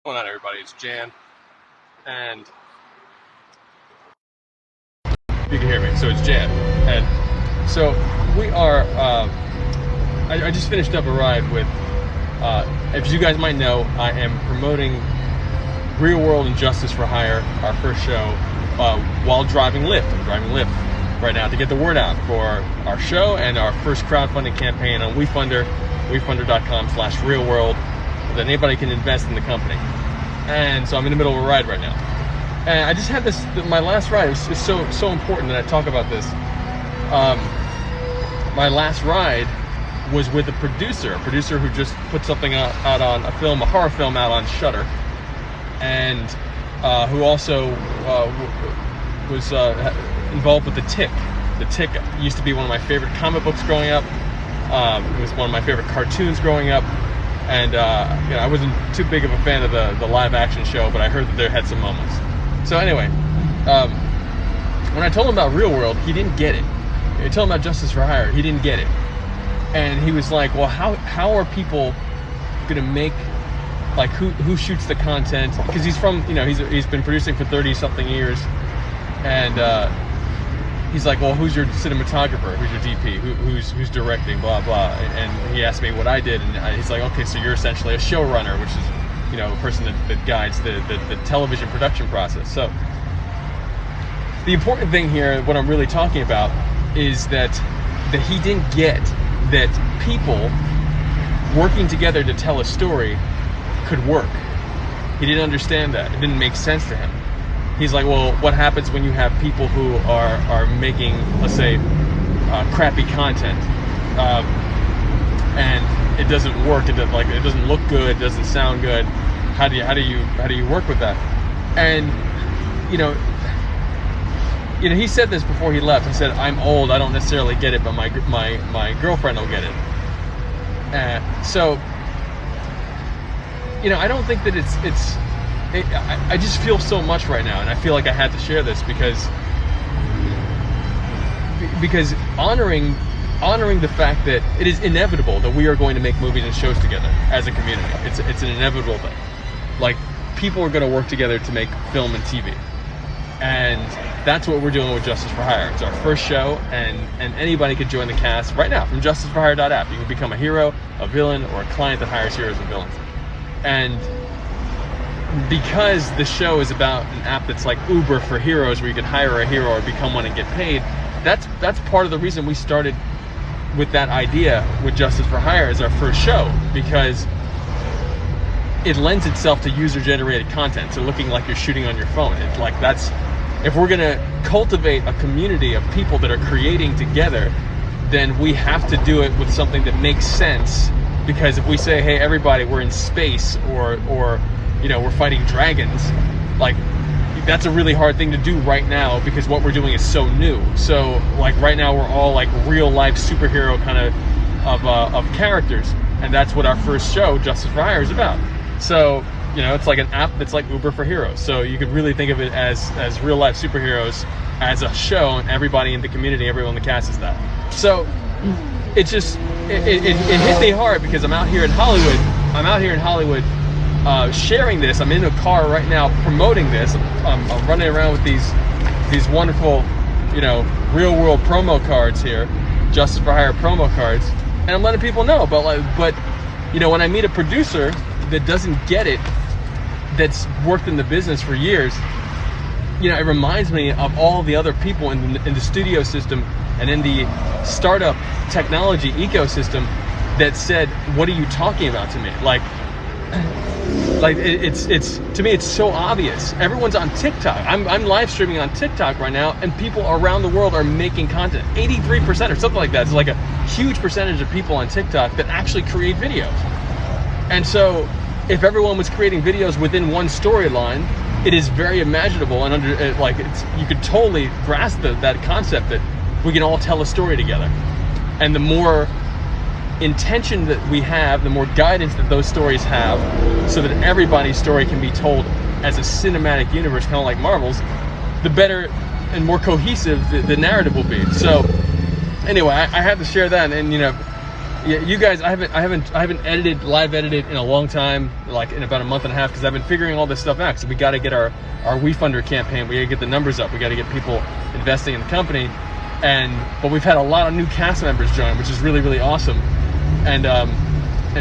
What's going on, everybody? It's Jan, and you can hear me. So it's Jan, and so we are. I just finished up a ride with. As you guys might know, I am promoting Real World and Justice for Hire, our first show, while driving Lyft. I'm driving Lyft right now to get the word out for our show and our first crowdfunding campaign on WeFunder, WeFunder.com/RealWorld, that anybody can invest in the company. And so I'm in the middle of a ride right now. And I just had this, my last ride, it's so important that I talk about this. My last ride was with a producer who just put something out on a film, a horror film out on Shudder, and who also was involved with The Tick. The Tick used to be one of my favorite comic books growing up. It was one of my favorite cartoons growing up. And I wasn't too big of a fan of the live action show, but I heard that there had some moments. So anyway, when I told him about Real World, he didn't get it. I told him about Justice for Hire, he didn't get it. And he was like, well, how are people gonna make, like, who shoots the content? Because he's from, he's been producing for 30 something years, and he's like, well, who's your cinematographer? Who's your DP? Who's directing? Blah blah. And he asked me what I did, and he's like, okay, so you're essentially a showrunner, which is, a person that guides the television production process. So the important thing here, what I'm really talking about, is that he didn't get that people working together to tell a story could work. He didn't understand that. It didn't make sense to him. He's like, well, what happens when you have people who are making, let's say, crappy content, and it doesn't work? It doesn't look good. It doesn't sound good. How do you work with that? And he said this before he left. He said, "I'm old. I don't necessarily get it, but my girlfriend will get it." So I don't think that it's. I just feel so much right now, and I feel like I had to share this because honoring the fact that it is inevitable that we are going to make movies and shows together as a community. It's an inevitable thing. Like, people are going to work together to make film and TV, and that's what we're doing with Justice for Hire. It's our first show, and anybody could join the cast right now from justicefordhire.app. You can become a hero, a villain, or a client that hires heroes and villains. And because the show is about an app that's like Uber for heroes, where you can hire a hero or become one and get paid, that's part of the reason we started with that idea with Justice for Hire as our first show, because it lends itself to user-generated content, so looking like you're shooting on your phone. It's like, if we're gonna cultivate a community of people that are creating together, then we have to do it with something that makes sense. Because if we say, hey, everybody, we're in space, or we're fighting dragons, like, that's a really hard thing to do right now, because what we're doing is so new. So, like, right now we're all like real life superhero kind of characters, and that's what our first show, Justice for Hire, is about. So it's like an app that's like Uber for heroes. So you could really think of it as real life superheroes as a show, and everybody in the community, everyone in the cast is that. So it hit me hard, because I'm out here in Hollywood. Sharing this. I'm in a car right now promoting this. I'm running around with these wonderful, Real World promo cards here, Justice for Hire promo cards, and I'm letting people know. But when I meet a producer that doesn't get it, that's worked in the business for years, it reminds me of all the other people in the studio system and in the startup technology ecosystem that said, "What are you talking about to me?" Like it's to me, it's so obvious. Everyone's on TikTok. I'm live streaming on TikTok right now, and people around the world are making content. 83% or something like that. It's like a huge percentage of people on TikTok that actually create videos. And so, if everyone was creating videos within one storyline, it is very imaginable, and you could totally grasp that concept that we can all tell a story together. And the more intention that we have, the more guidance that those stories have, so that everybody's story can be told as a cinematic universe, kind of like Marvel's, the better and more cohesive the narrative will be. So anyway, I had to share that, and Yeah, you guys, I haven't live edited in a long time, like in about a month and a half, because I've been figuring all this stuff out. So we got to get our WeFunder campaign. We got to get the numbers up. We got to get people investing in the company, but we've had a lot of new cast members join, which is really, really awesome. And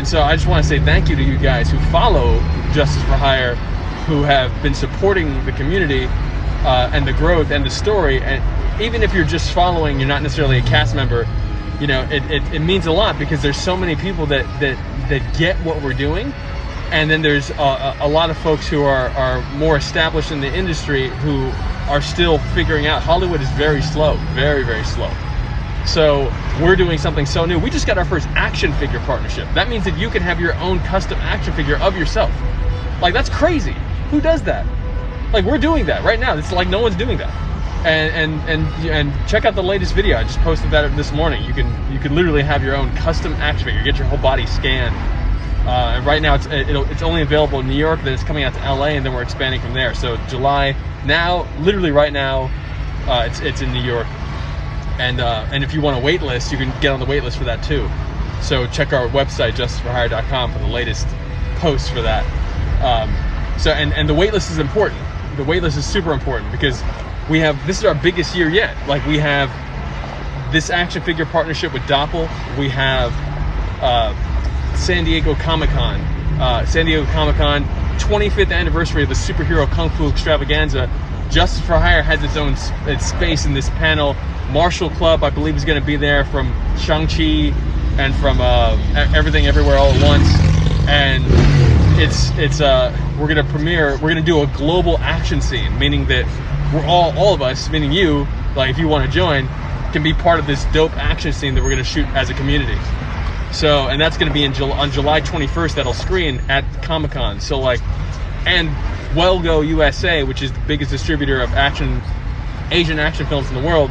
so I just want to say thank you to you guys who follow Justice for Hire, who have been supporting the community and the growth and the story. And even if you're just following, you're not necessarily a cast member. You know, it means a lot, because there's so many people that get what we're doing, and then there's a lot of folks who are more established in the industry who are still figuring out. Hollywood is very slow, very, very slow. So we're doing something so new. We just got our first action figure partnership. That means that you can have your own custom action figure of yourself. Like, that's crazy. Who does that? Like, we're doing that right now. It's like no one's doing that. And check out the latest video. I just posted that this morning. You can literally have your own custom action figure. Get your whole body scanned. And right now it's only available in New York. Then it's coming out to LA, and then we're expanding from there. So July now, literally right now, it's in New York. And if you want a wait list, you can get on the wait list for that too. So check our website, justiceforhire.com, for the latest posts for that. So the wait list is important. The wait list is super important, because this is our biggest year yet. Like, we have this action figure partnership with Doppel. We have San Diego Comic-Con, 25th anniversary of the superhero Kung Fu extravaganza. Justice for Hire has its own space in this panel. Marshall Club, I believe, is going to be there, from Shang-Chi and from Everything Everywhere All at Once. And we're going to premiere. We're going to do a global action scene, meaning that we're all of us, meaning you, like, if you want to join, can be part of this dope action scene that we're going to shoot as a community. So, and that's going to be on July 21st. That'll screen at Comic-Con. So, like, and Wellgo USA, which is the biggest distributor of Asian action films in the world,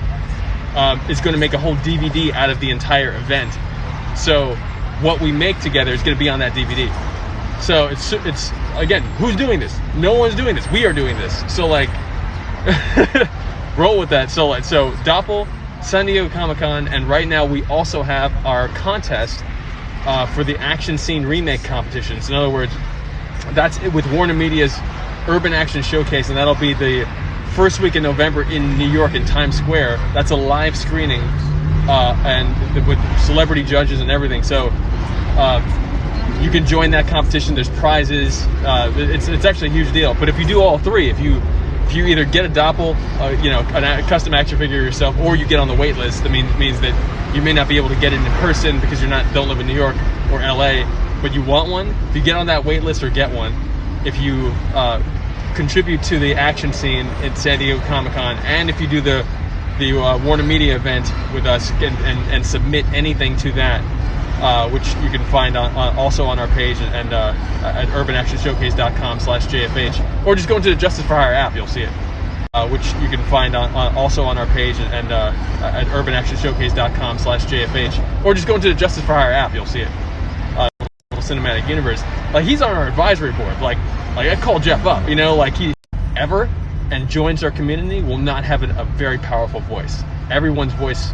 is going to make a whole DVD out of the entire event. So what we make together is going to be on that DVD. So it's again, who's doing this? No one's doing this. We are doing this. So, like, roll with that. So Doppel, San Diego Comic-Con, and right now we also have our contest for the action scene remake competitions. In other words, that's it with Warner Media's Urban Action Showcase, and that'll be the first week in November in New York in Times Square. That's a live screening and with celebrity judges and everything. So you can join that competition. There's prizes. It's actually a huge deal. But if you do all three, if you either get a Doppel, a custom action figure yourself, or you get on the wait list, that means that you may not be able to get it in person because don't live in New York or LA, but you want one. If you get on that wait list or get one, if you contribute to the action scene at San Diego Comic-Con, and if you do the Warner Media event with us and submit anything to that, which you can find also on our page and at urbanactionshowcase.com/JFH, or just go into the Justice for Hire app, you'll see it, which you can find also on our page and at urbanactionshowcase.com/JFH, or just go into the Justice for Hire app, you'll see it. Cinematic universe. Like, he's on our advisory board. Like I call Jeff up, like, he ever and joins our community will not have a very powerful voice. Everyone's voice